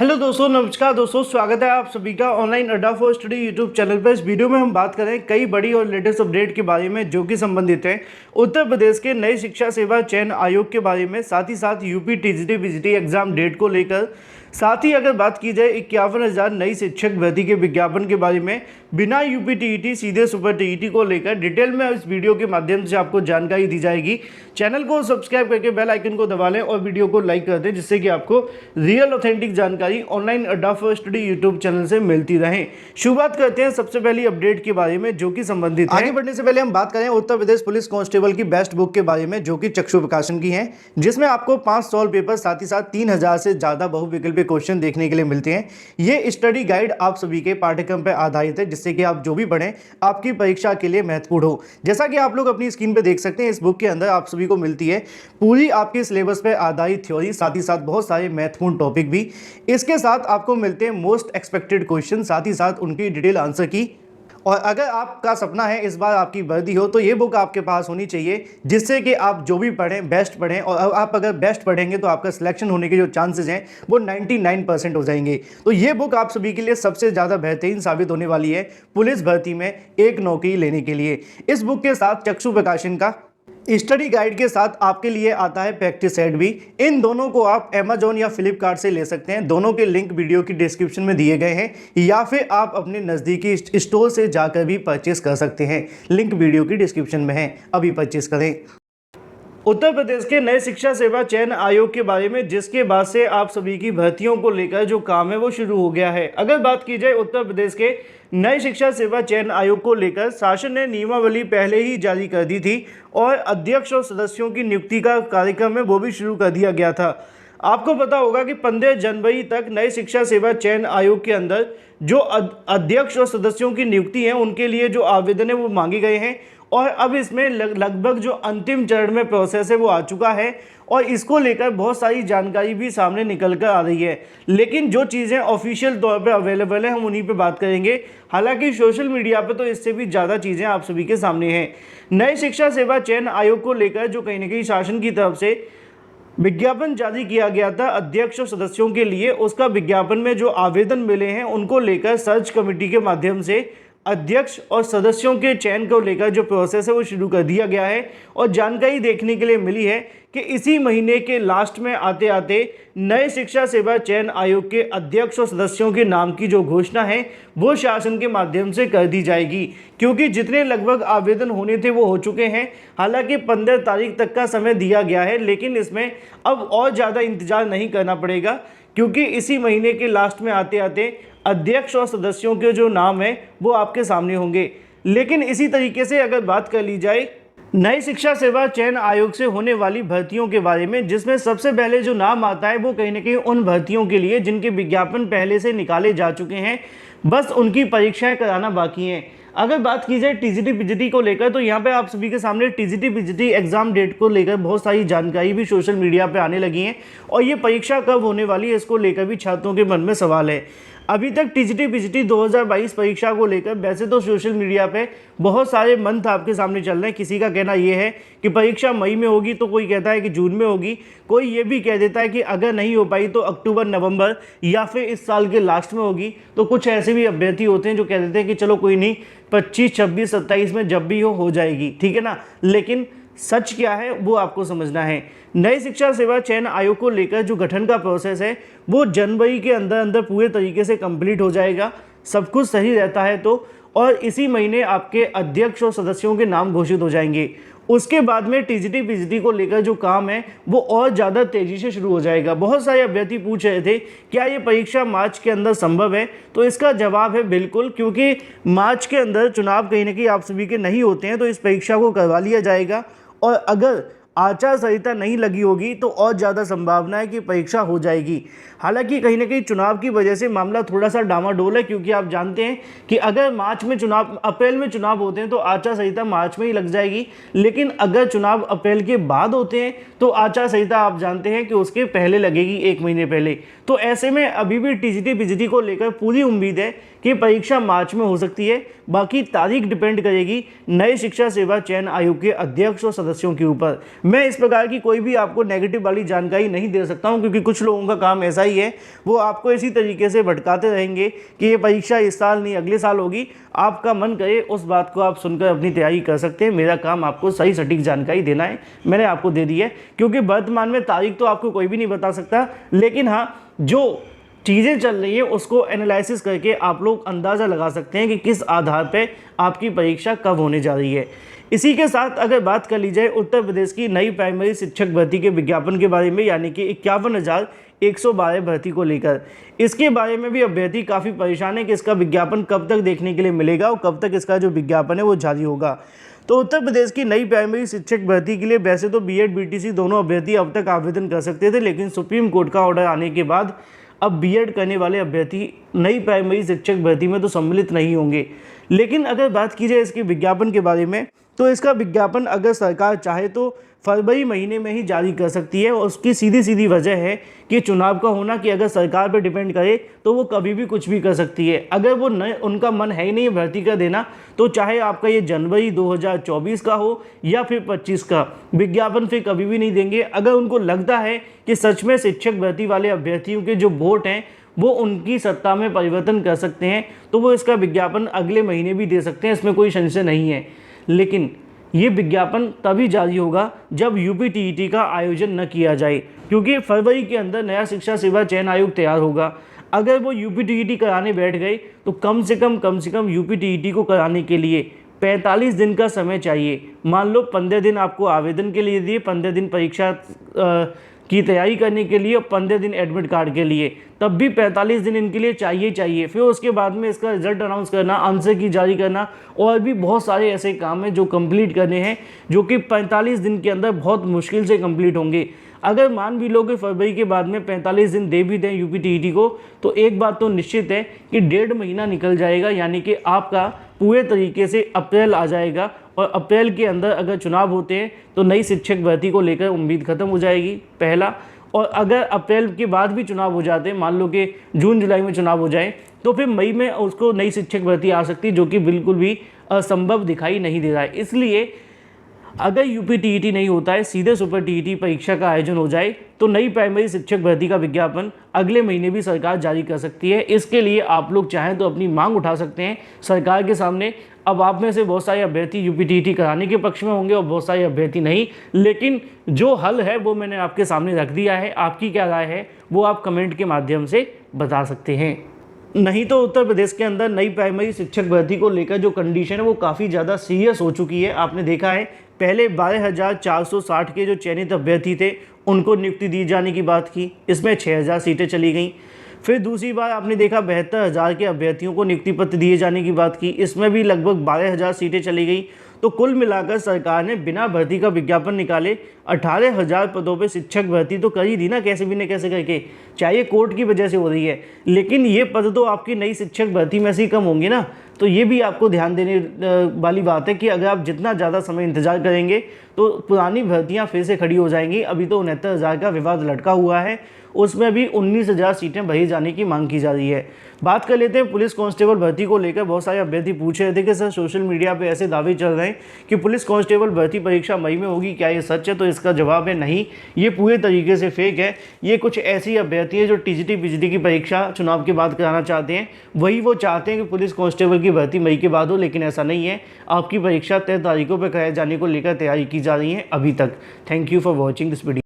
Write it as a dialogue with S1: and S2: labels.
S1: Hello दोस्तों, नमस्कार दोस्तों, स्वागत है आप सभी का ऑनलाइन अड्डा फॉर स्टडी यूट्यूब चैनल पर। इस वीडियो में हम बात करें कई बड़ी और लेटेस्ट अपडेट के बारे में जो कि संबंधित है उत्तर प्रदेश के नई शिक्षा सेवा चयन आयोग के बारे में, साथ ही साथ UP TGT PGT exam date को लेकर, साथ ही अगर बात की जाए 51,000 नई शिक्षक भर्ती के विज्ञापन के बारे में बिना यूपी टीईटी सीधे सुपर टीईटी को लेकर डिटेल में इस वीडियो के माध्यम से आपको जानकारी दी जाएगी। चैनल को सब्सक्राइब करके बेल आइकन को दबा लें और वीडियो को लाइक कर दें, जिससे कि आपको रियल ऑथेंटिक जानकारी ऑनलाइन अड्डा फॉर स्टडी यूट्यूब चैनल से मिलती रहे। शुरुआत करते हैं सबसे पहली अपडेट के बारे में जो कि संबंधित है। आगे बढ़ने से पहले हम बात करें उत्तर प्रदेश पुलिस कांस्टेबल की बेस्ट बुक के बारे में जो कि चक्षु प्रकाशन की है, जिसमें आपको 5 सॉल्व पेपर साथ ही साथ 3000 से ज्यादा बहुविकल्पीय क्वेश्चन देखने के लिए मिलते हैं। ये स्टडी गाइड आप सभी के पाठ्यक्रम पर आधारित है, जिससे कि आप जो भी पढ़ें आपकी परीक्षा के लिए महत्वपूर्ण हो। जैसा कि आप लोग अपनी स्क्रीन पे देख सकते हैं, इस बुक के अंदर आप सभी को मिलती है पूरी आपके सिलेबस पे आधारित थ्योरी, साथ ही साथ बहुत सारे महत्वपूर्ण टॉपिक भी। इसके साथ आपको मिलते हैं मोस्ट एक्सपेक्टेड क्वेश्चन, साथ ही साथ उनकी डिटेल आंसर की। और अगर आपका सपना है इस बार आपकी वर्दी हो तो ये बुक आपके पास होनी चाहिए, जिससे कि आप जो भी पढ़ें बेस्ट पढ़ें। और आप अगर बेस्ट पढ़ेंगे तो आपका सिलेक्शन होने के जो चांसेस हैं वो 99% हो जाएंगे। तो ये बुक आप सभी के लिए सबसे ज़्यादा बेहतरीन साबित होने वाली है पुलिस भर्ती में एक नौकरी लेने के लिए। इस बुक के साथ चक्षु प्रकाशन का स्टडी गाइड के साथ आपके लिए आता है प्रैक्टिस सेट भी। इन दोनों को आप अमेजोन या फ्लिपकार्ट से ले सकते हैं। दोनों के लिंक वीडियो की डिस्क्रिप्शन में दिए गए हैं, या फिर आप अपने नज़दीकी स्टोर से जाकर भी परचेस कर सकते हैं। लिंक वीडियो की डिस्क्रिप्शन में है, अभी परचेस करें। उत्तर प्रदेश के नए शिक्षा सेवा चयन आयोग के बारे में, जिसके बाद से आप सभी की भर्तियों को लेकर जो काम है वो शुरू हो गया है। अगर बात की जाए उत्तर प्रदेश के नए शिक्षा सेवा चयन आयोग को लेकर, शासन ने नियमावली पहले ही जारी कर दी थी और अध्यक्ष और सदस्यों की नियुक्ति का कार्यक्रम है वो भी शुरू कर दिया गया था। आपको पता होगा कि 15 जनवरी तक नए शिक्षा सेवा चयन आयोग के अंदर जो अध्यक्ष और सदस्यों की नियुक्ति है उनके लिए जो आवेदन है वो मांगे गए हैं। और अब इसमें लगभग जो अंतिम चरण में प्रोसेस है वो आ चुका है और इसको लेकर बहुत सारी जानकारी भी सामने निकल कर आ रही है। लेकिन जो चीज़ें ऑफिशियल तौर पे अवेलेबल हैं हम उन्हीं पे बात करेंगे। हालांकि सोशल मीडिया पे तो इससे भी ज़्यादा चीज़ें आप सभी के सामने हैं। नए शिक्षा सेवा चयन आयोग को लेकर जो कहीं ना कहीं शासन की तरफ से विज्ञापन जारी किया गया था अध्यक्ष और सदस्यों के लिए, उसका विज्ञापन में जो आवेदन मिले हैं उनको लेकर सर्च कमेटी के माध्यम से अध्यक्ष और सदस्यों के चयन को लेकर जो प्रोसेस है वो शुरू कर दिया गया है। और जानकारी देखने के लिए मिली है कि इसी महीने के लास्ट में आते आते नए शिक्षा सेवा चयन आयोग के अध्यक्ष और सदस्यों के नाम की जो घोषणा है वो शासन के माध्यम से कर दी जाएगी, क्योंकि जितने लगभग आवेदन होने थे वो हो चुके हैं। हालांकि 15 तारीख तक का समय दिया गया है, लेकिन इसमें अब और ज़्यादा इंतजार नहीं करना पड़ेगा, क्योंकि इसी महीने के लास्ट में आते आते अध्यक्ष और सदस्यों के जो नाम हैं वो आपके सामने होंगे। लेकिन इसी तरीके से अगर बात कर ली जाए नई शिक्षा सेवा चयन आयोग से होने वाली भर्तियों के बारे में, जिसमें सबसे पहले जो नाम आता है वो कहीं ना कहीं उन भर्तियों के लिए जिनके विज्ञापन पहले से निकाले जा चुके हैं, बस उनकी परीक्षाएं कराना बाकी हैं। अगर बात की जाए टीजीटी पीजीटी को लेकर, तो यहाँ पे आप सभी के सामने टीजीटी पीजीटी एग्जाम डेट को लेकर बहुत सारी जानकारी भी सोशल मीडिया पे आने लगी है और ये परीक्षा कब होने वाली है इसको लेकर भी छात्रों के मन में सवाल है। अभी तक टीजीटी पीजीटी 2022 परीक्षा को लेकर वैसे तो सोशल मीडिया पे बहुत सारे मंथ आपके सामने चल रहे हैं। किसी का कहना ये है कि परीक्षा मई में होगी, तो कोई कहता है कि जून में होगी, कोई ये भी कह देता है कि अगर नहीं हो पाई तो अक्टूबर नवंबर या फिर इस साल के लास्ट में होगी। तो कुछ ऐसे भी अभ्यर्थी होते हैं जो कह देते हैं कि चलो कोई नहीं, 25, 26, 27 में जब भी हो जाएगी, ठीक है ना। लेकिन सच क्या है वो आपको समझना है। नई शिक्षा सेवा चयन आयोग को लेकर जो गठन का प्रोसेस है वो जनवरी के अंदर अंदर पूरे तरीके से कंप्लीट हो जाएगा, सब कुछ सही रहता है तो। और इसी महीने आपके अध्यक्ष और सदस्यों के नाम घोषित हो जाएंगे। उसके बाद में टीजीटी पीजीटी को लेकर जो काम है वो और ज़्यादा तेज़ी से शुरू हो जाएगा। बहुत सारे अभ्यर्थी पूछ रहे थे क्या ये परीक्षा मार्च के अंदर संभव है, तो इसका जवाब है बिल्कुल, क्योंकि मार्च के अंदर चुनाव कहीं ना कहीं आप सभी के नहीं होते हैं, तो इस परीक्षा को करवा लिया जाएगा। और अगर आचार संहिता नहीं लगी होगी तो और ज़्यादा संभावना है कि परीक्षा हो जाएगी। हालांकि कहीं ना कहीं चुनाव की वजह से मामला थोड़ा सा डामाडोल है, क्योंकि आप जानते हैं कि अगर मार्च में चुनाव, अप्रैल में चुनाव होते हैं तो आचार संहिता मार्च में ही लग जाएगी। लेकिन अगर चुनाव अप्रैल के बाद होते हैं तो आचार संहिता आप जानते हैं कि उसके पहले लगेगी, 1 महीने पहले। तो ऐसे में अभी भी टीजीटी पीजीटी को लेकर पूरी उम्मीद है कि परीक्षा मार्च में हो सकती है। बाकी तारीख डिपेंड करेगी नए शिक्षा सेवा चयन आयोग के अध्यक्ष और सदस्यों के ऊपर। मैं इस प्रकार की कोई भी आपको नेगेटिव वाली जानकारी नहीं दे सकता हूं, क्योंकि कुछ लोगों का काम ऐसा ही है, वो आपको इसी तरीके से भटकाते रहेंगे कि ये परीक्षा इस साल नहीं अगले साल होगी। आपका मन करे उस बात को आप सुनकर अपनी तैयारी कर सकते हैं। मेरा काम आपको सही सटीक जानकारी देना है, मैंने आपको दे दी है। क्योंकि वर्तमान में तारीख तो आपको कोई भी नहीं बता सकता, लेकिन हाँ, जो चीज़ें चल रही हैं उसको एनालिसिस करके आप लोग अंदाज़ा लगा सकते हैं कि किस आधार पे आपकी परीक्षा कब होने जा रही है। इसी के साथ अगर बात कर ली जाए उत्तर प्रदेश की नई प्राइमरी शिक्षक भर्ती के विज्ञापन के बारे में, यानी कि 51,112 भर्ती को लेकर, इसके बारे में भी अभ्यर्थी काफ़ी परेशान है कि इसका विज्ञापन कब तक देखने के लिए मिलेगा और कब तक इसका जो विज्ञापन है वो जारी होगा। तो उत्तर प्रदेश की नई प्राइमरी शिक्षक भर्ती के लिए वैसे तो बीएड बीटीसी दोनों अभ्यर्थी अब तक आवेदन कर सकते थे, लेकिन सुप्रीम कोर्ट का ऑर्डर आने के बाद अब बीएड करने वाले अभ्यर्थी नई प्राइमरी शिक्षक भर्ती में तो सम्मिलित नहीं होंगे। लेकिन अगर बात की जाए इसके विज्ञापन के बारे में, तो इसका विज्ञापन अगर सरकार चाहे तो फरवरी महीने में ही जारी कर सकती है। और उसकी सीधी सीधी वजह है कि चुनाव का होना, कि अगर सरकार पर डिपेंड करे तो वो कभी भी कुछ भी कर सकती है। अगर वो उनका मन है ही नहीं भर्ती का देना, तो चाहे आपका ये जनवरी 2024 का हो या फिर 25 का, विज्ञापन फिर कभी भी नहीं देंगे। अगर उनको लगता है कि सच में शिक्षक भर्ती वाले अभ्यर्थियों के जो वोट हैं वो उनकी सत्ता में परिवर्तन कर सकते हैं, तो वो इसका विज्ञापन अगले महीने भी दे सकते हैं, इसमें कोई संशय नहीं है। लेकिन ये विज्ञापन तभी जारी होगा जब यूपीटीईटी का आयोजन न किया जाए, क्योंकि फरवरी के अंदर नया शिक्षा सेवा चयन आयोग तैयार होगा। अगर वो यूपीटीईटी कराने बैठ गए तो कम से कम यूपीटीईटी को कराने के लिए 45 दिन का समय चाहिए। मान लो 15 दिन आपको आवेदन के लिए दिए, 15 दिन परीक्षा की तैयारी करने के लिए और 15 दिन एडमिट कार्ड के लिए, तब भी 45 दिन इनके लिए चाहिए। फिर उसके बाद में इसका रिजल्ट अनाउंस करना, आंसर की जारी करना, और भी बहुत सारे ऐसे काम हैं जो कंप्लीट करने हैं, जो कि 45 दिन के अंदर बहुत मुश्किल से कंप्लीट होंगे। अगर मान भी लो कि फरवरी के बाद में 45 दिन दे भी दें यूपीटीईटी को, तो एक बात तो निश्चित है कि 1.5 महीना निकल जाएगा, यानी कि आपका पूरे तरीके से अप्रैल आ जाएगा। और अप्रैल के अंदर अगर चुनाव होते हैं तो नई शिक्षक भर्ती को लेकर उम्मीद खत्म हो जाएगी, पहला। और अगर अप्रैल के बाद भी चुनाव हो जाते हैं, मान लो कि जून जुलाई में चुनाव हो जाए, तो फिर मई में उसको नई शिक्षक भर्ती आ सकती है, जो कि बिल्कुल भी असंभव दिखाई नहीं दे रहा है। इसलिए अगर यूपीटीईटी नहीं होता है, सीधे सुपर टीईटी परीक्षा का आयोजन हो जाए, तो नई प्राइमरी शिक्षक भर्ती का विज्ञापन अगले महीने भी सरकार जारी कर सकती है। इसके लिए आप लोग चाहें तो अपनी मांग उठा सकते हैं सरकार के सामने। अब आप में से बहुत सारे अभ्यर्थी यूपीटीईटी कराने के पक्ष में होंगे और बहुत सारे अभ्यर्थी नहीं, लेकिन जो हल है वो मैंने आपके सामने रख दिया है। आपकी क्या राय है वो आप कमेंट के माध्यम से बता सकते हैं। नहीं तो उत्तर प्रदेश के अंदर नई प्राइमरी शिक्षक भर्ती को लेकर जो कंडीशन है वो काफ़ी ज़्यादा सीरियस हो चुकी है। आपने देखा है, पहले 12,460 के जो चयनित अभ्यर्थी थे उनको नियुक्ति दी जाने की बात की, इसमें 6,000 सीटें चली गईं। फिर दूसरी बार आपने देखा 72,000 के अभ्यर्थियों को नियुक्ति पत्र दिए जाने की बात की, इसमें भी लगभग 12,000 सीटें चली गई। तो कुल मिलाकर सरकार ने बिना भर्ती का विज्ञापन निकाले 18,000 पदों पे शिक्षक भर्ती तो कर ही दी ना, कैसे भी न कैसे करके, चाहे कोर्ट की वजह से हो रही है। लेकिन ये पद तो आपकी नई शिक्षक भर्ती में से ही कम होंगे ना। तो ये भी आपको ध्यान देने वाली बात है कि अगर आप जितना ज़्यादा समय इंतजार करेंगे तो पुरानी भर्तियाँ फिर से खड़ी हो जाएंगी। अभी तो 69,000 का विवाद लटका हुआ है, उसमें भी 19,000 सीटें भरी जाने की मांग की जा रही है। बात कर लेते हैं पुलिस कांस्टेबल भर्ती को लेकर। बहुत सारे अभ्यर्थी पूछ रहे थे कि सर सोशल मीडिया पे ऐसे दावे चल रहे हैं कि पुलिस कांस्टेबल भर्ती परीक्षा मई में होगी, क्या ये सच है? तो इसका जवाब है नहीं, ये पूरे तरीके से फेक है। ये कुछ ऐसी अभ्यर्थी है जो टीजीटी पीजीटी की परीक्षा चुनाव के बाद कराना चाहते हैं, वही वो चाहते हैं कि पुलिस कांस्टेबल की भर्ती मई के बाद हो, लेकिन ऐसा नहीं है। आपकी परीक्षा तय तारीखों पर कराए जाने को लेकर तैयारी की जा रही है अभी तक। Thank you for watching this video.